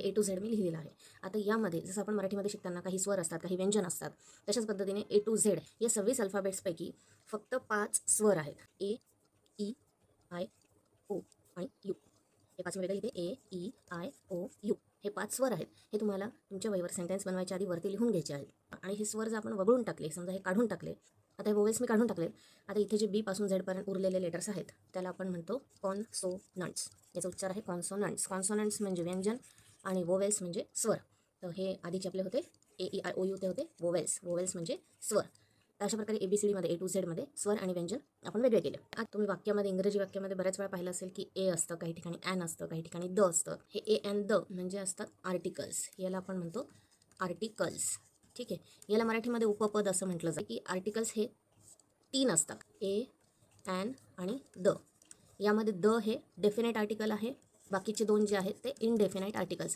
A to Z मी लिहिलेलं आहे. आता यामध्ये जसं आपण मराठीमध्ये शिकताना काही स्वर असतात, काही व्यंजन असतात, तशाच पद्धतीने A to Z या 26 अल्फाबेट्सपैकी फक्त 5 स्वर आहेत. A, E, I, O आणि U. हे 5 वेगळे इथे A, E, I, O, U हे 5 स्वर आहेत. हे तुम्हाला तुमच्या वहीवर सेंटेन्स बनवायच्या आधी वरती लिहून घ्यायचे आहेत. आणि हे स्वर जर आपण वगळून टाकले, समजा हे काढून टाकले, आता हे वोवेल्स मी काढून टाकले. आता इथे जे बी पासून झेड पर्यंत उरलेले लेटर्स आहेत त्याला आपण म्हणतो कॉन्सोनंट्स. याचा उच्चार आहे कॉन्सोनंट्स. कॉन्सोनंट्स म्हणजे व्यंजन आणि वोवेल्स म्हणजे स्वर. तर हे आधीचे आपले होते AEIOU ते होते वोवेल्स. वोवेल्स म्हणजे स्वर. तर अशा प्रकारे ABCDमध्ये A to Z मध्ये स्वर आणि व्यंजन आपण वेगळे केले. आता तुम्ही वाक्यामध्ये इंग्रजी वाक्यामध्ये बऱ्याच वेळा पाहिलं असेल की ए असतं, काही ठिकाणी ॲन असतं, काही ठिकाणी द असतं. हे ए अँड द म्हणजे असतात आर्टिकल्स. याला आपण म्हणतो आर्टिकल्स. ठीक आहे. याला मराठीमध्ये उपपद असं म्हटलं जातं की आर्टिकल्स हे 3 असतात. ए, ॲन आणि द. यामध्ये द हे डेफिनेट आर्टिकल आहे. बाकीचे 2 जे आहेत ते इनडेफिनाइट आर्टिकल्स आहेत.